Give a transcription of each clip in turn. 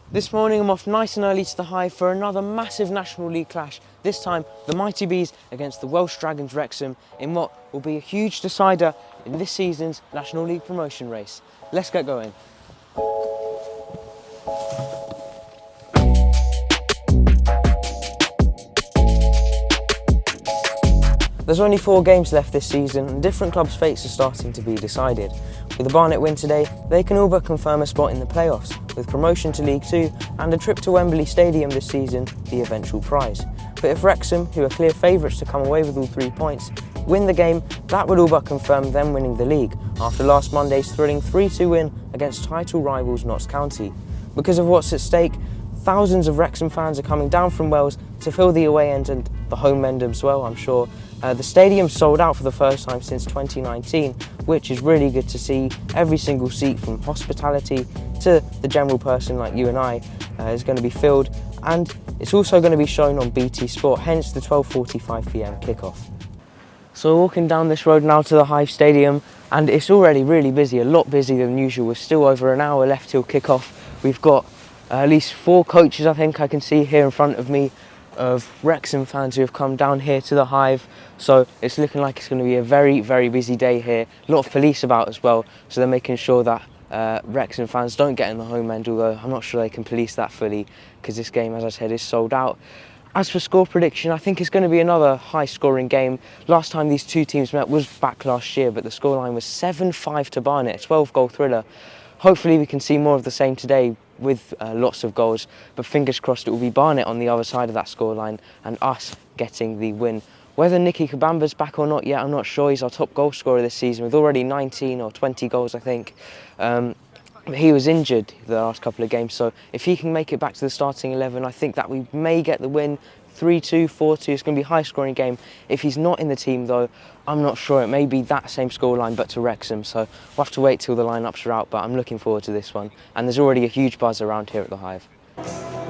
This morning I'm off nice and early to the Hive for another massive National League clash, this time the Mighty Bees against the Welsh Dragons Wrexham in what will be a huge decider in this season's National League promotion race. Let's get going. There's only 4 games left this season and different clubs' fates are starting to be decided. With the Barnet win today, they can all but confirm a spot in the playoffs, with promotion to League 2 and a trip to Wembley Stadium this season the eventual prize. But if Wrexham, who are clear favourites to come away with all 3 points, win the game, that would all but confirm them winning the league, after last Monday's thrilling 3-2 win against title rivals Notts County. Because of what's at stake, thousands of Wrexham fans are coming down from Wales to fill the away end and the home end as well, I'm sure. The stadium sold out for the first time since 2019, which is really good to see. Every single seat, from hospitality to the general person like you and I, is going to be filled, and it's also going to be shown on BT Sport, hence the 12:45 PM kickoff. So we're walking down this road now to the Hive Stadium, and it's already really busy, a lot busier than usual. We're still over an hour left till kickoff. We've got at least 4 coaches, I think I can see here in front of me, of Wrexham fans who have come down here to the Hive. So it's looking like it's going to be a very, very busy day here. A lot of police about as well, so they're making sure that Wrexham fans don't get in the home end, although I'm not sure they can police that fully because this game, as I said, is sold out. As for score prediction, I think it's going to be another high-scoring game. Last time these two teams met was back last year, but the scoreline was 7-5 to Barnet, a 12-goal thriller. Hopefully we can see more of the same today with lots of goals, but fingers crossed it will be Barnet on the other side of that scoreline and us getting the win. Whether Nicky Kabamba's back or not yet, I'm not sure. He's our top goal scorer this season with already 19 or 20 goals, I think. He was injured the last couple of games, so if he can make it back to the starting 11, I think that we may get the win. 3-2, 4-2, it's going to be a high-scoring game. If he's not in the team, though, I'm not sure. It may be that same scoreline, but to Wrexham, so we'll have to wait till the lineups are out, but I'm looking forward to this one. And there's already a huge buzz around here at the Hive.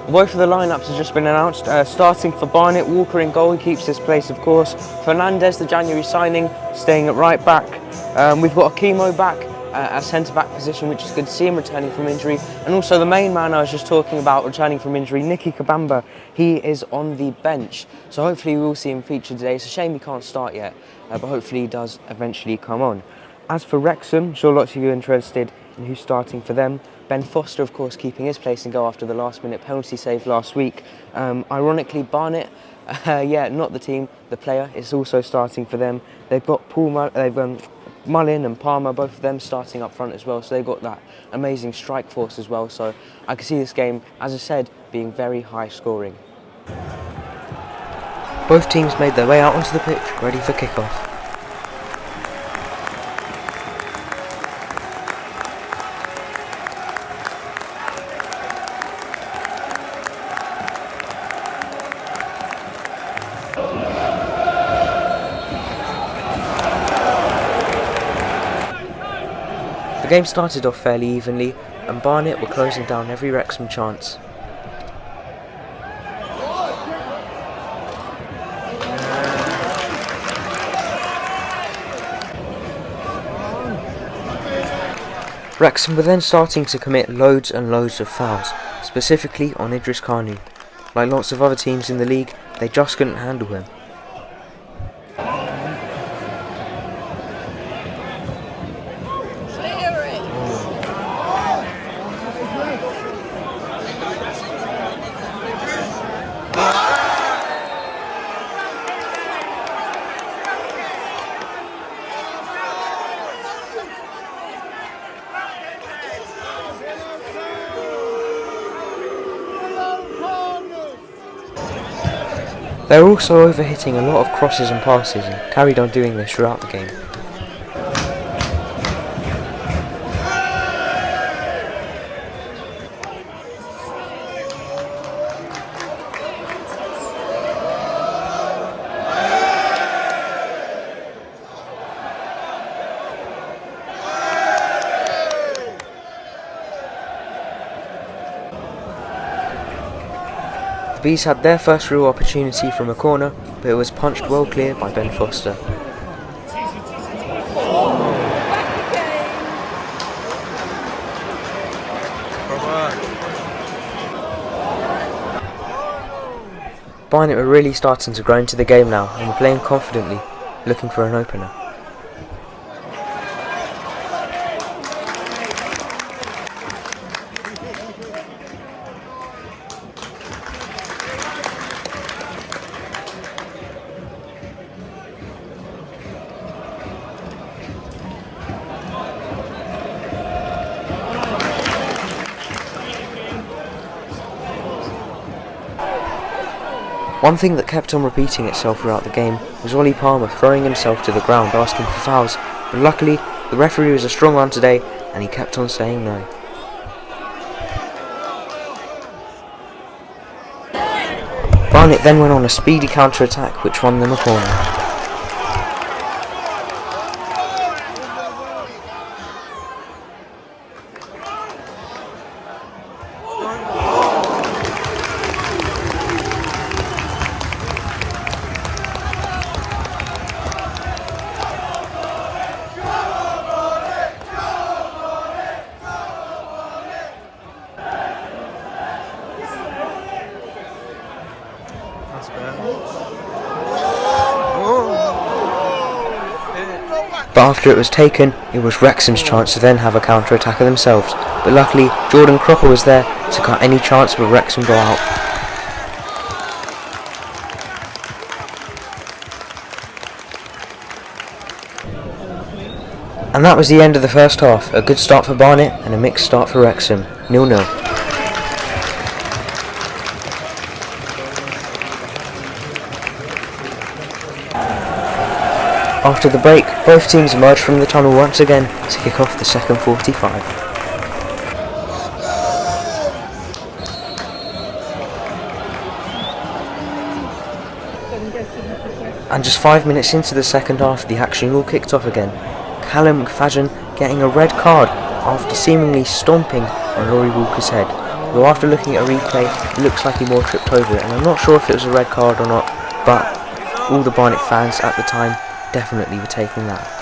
Both of the lineups have just been announced. Starting for Barnet, Walker in goal, he keeps his place, of course. Fernandez, the January signing, staying at right back. We've got Akimo back at centre-back position, which is good to see him returning from injury. And also the main man I was just talking about returning from injury, Nicky Kabamba, he is on the bench. So hopefully we will see him featured today. It's a shame he can't start yet, but hopefully he does eventually come on. As for Wrexham, I'm sure lots of you are interested in who's starting for them. Ben Foster, of course, keeping his place in goal after the last-minute penalty save last week. Ironically, Barnet, not the team, the player, is also starting for them. They've got Mullin and Palmer, both of them starting up front as well, so they've got that amazing strike force as well. So I can see this game, as I said, being very high scoring. Both teams made their way out onto the pitch, ready for kickoff. The game started off fairly evenly, and Barnet were closing down every Wrexham chance. Wrexham were then starting to commit loads and loads of fouls, specifically on Idris Kanu. Like lots of other teams in the league, they just couldn't handle him. They were also overhitting a lot of crosses and passes and carried on doing this throughout the game. The Bees had their first real opportunity from a corner, but it was punched well clear by Ben Foster. Barnet were really starting to grow into the game now and were playing confidently, looking for an opener. One thing that kept on repeating itself throughout the game was Ollie Palmer throwing himself to the ground asking for fouls, but luckily the referee was a strong one today and he kept on saying no. Barnet then went on a speedy counter-attack which won them a corner. But after it was taken, it was Wrexham's chance to then have a counter-attack of themselves, but luckily Jordan Cropper was there to cut any chance of a Wrexham goal out. And that was the end of the first half, a good start for Barnet and a mixed start for Wrexham, 0-0. After the break, both teams emerged from the tunnel once again to kick off the second 45. And just 5 minutes into the second half, the action all kicked off again. Callum McFadden getting a red card after seemingly stomping on Laurie Walker's head. Though after looking at a replay, it looks like he more tripped over it, and I'm not sure if it was a red card or not, but all the Barnet fans at the time definitely were taking that.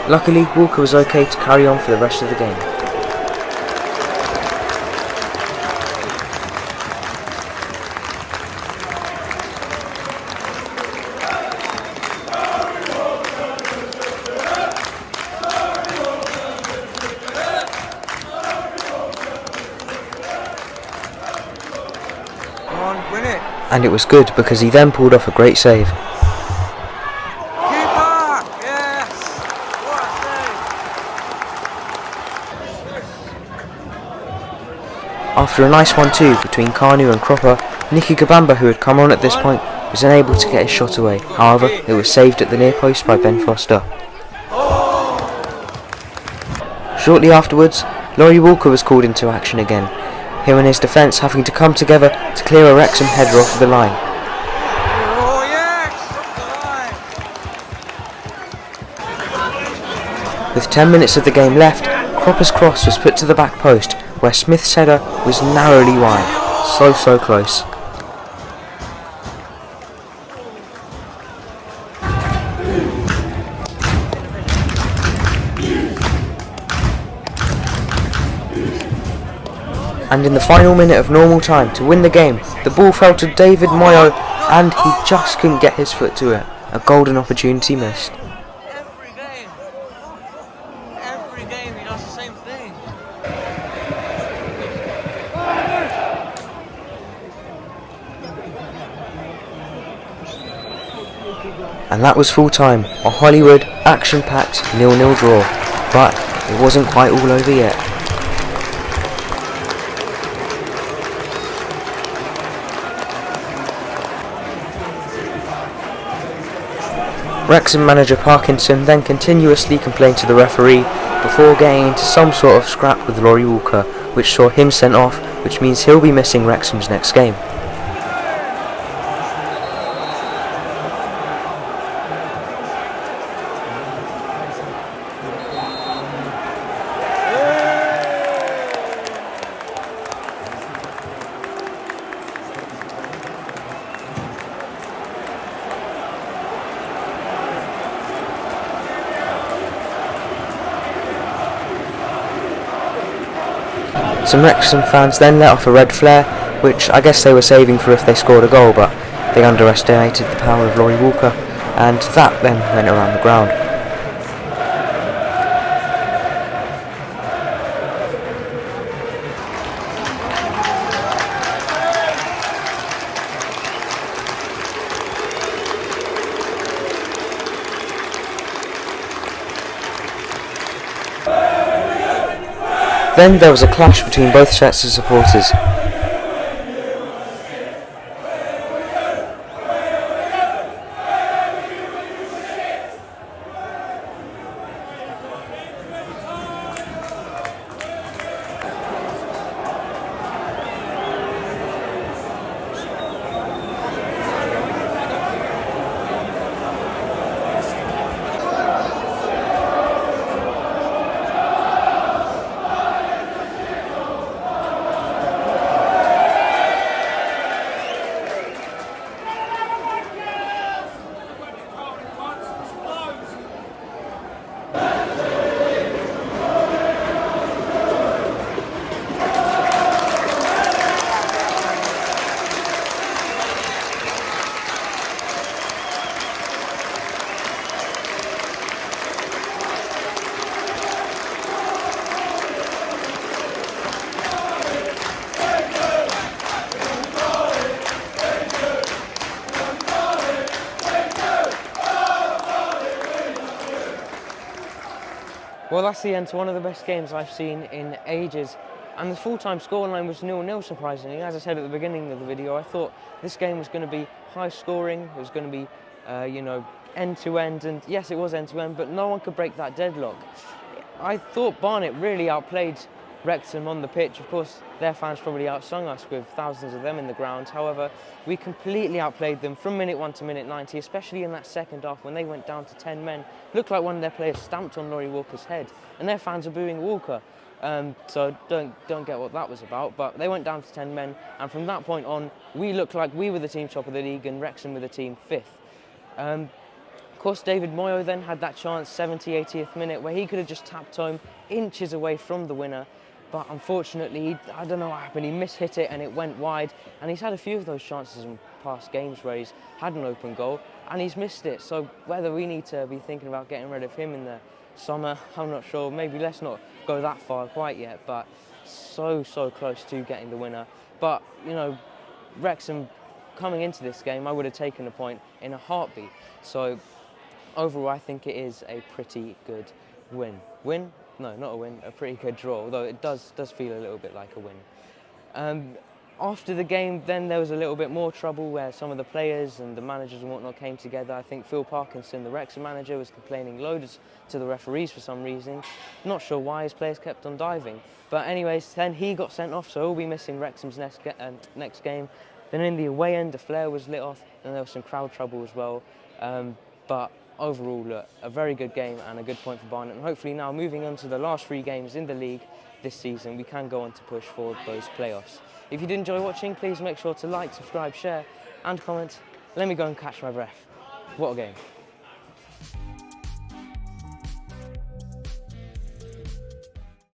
Luckily, Walker was okay to carry on for the rest of the game. And it was good because he then pulled off a great save. After a nice 1-2 between Kanu and Cropper, Nicky Kabamba, who had come on at this point, was unable to get his shot away. However, it was saved at the near post by Ben Foster. Shortly afterwards, Laurie Walker was called into action again, him and his defence having to come together to clear a Wrexham header off the line. With 10 minutes of the game left, Cropper's cross was put to the back post, where Smith's header was narrowly wide. So close. And in the final minute of normal time to win the game, the ball fell to David Moyo and he just couldn't get his foot to it. A golden opportunity missed. Every game he does the same thing. And that was full time, a Hollywood, action-packed 0-0 draw. But it wasn't quite all over yet. Wrexham manager Parkinson then continuously complained to the referee before getting into some sort of scrap with Laurie Walker, which saw him sent off, which means he'll be missing Wrexham's next game. Some Wrexham fans then let off a red flare, which I guess they were saving for if they scored a goal, but they underestimated the power of Laurie Walker, and that then went around the ground. Then there was a clash between both sets of supporters. Well, that's the end to one of the best games I've seen in ages. And the full-time scoreline was 0-0, surprisingly. As I said at the beginning of the video, I thought this game was going to be high scoring, it was going to be, end-to-end, and yes, it was end-to-end, but no one could break that deadlock. I thought Barnet really outplayed Wrexham on the pitch. Of course, their fans probably outsung us with thousands of them in the ground. However, we completely outplayed them from minute 1 to minute 90, especially in that second half when they went down to 10 men. Looked like one of their players stamped on Laurie Walker's head, and their fans are booing Walker. So don't get what that was about, but they went down to 10 men, and from that point on, we looked like we were the team top of the league and Wrexham were the team 5th. Of course, David Moyo then had that chance, 70th, 80th minute, where he could have just tapped home inches away from the winner. But unfortunately, I don't know what happened, he mishit it and it went wide. And he's had a few of those chances in past games where he's had an open goal and he's missed it. So whether we need to be thinking about getting rid of him in the summer, I'm not sure. Maybe let's not go that far quite yet, but so close to getting the winner. But, you know, Wrexham coming into this game, I would have taken a point in a heartbeat. So overall, I think it is a pretty good win. Win? No, not a win, a pretty good draw, although it does feel a little bit like a win. After the game, then there was a little bit more trouble where some of the players and the managers and whatnot came together. I think Phil Parkinson, the Wrexham manager, was complaining loads to the referees for some reason. Not sure why his players kept on diving. But anyways, then he got sent off, so he'll be missing Wrexham's next game. Then in the away end, the flare was lit off, and there was some crowd trouble as well. But overall, look, a very good game and a good point for Barnet. And hopefully now, moving on to the last 3 games in the league this season, we can go on to push for those playoffs. If you did enjoy watching, please make sure to like, subscribe, share and comment. Let me go and catch my breath. What a game.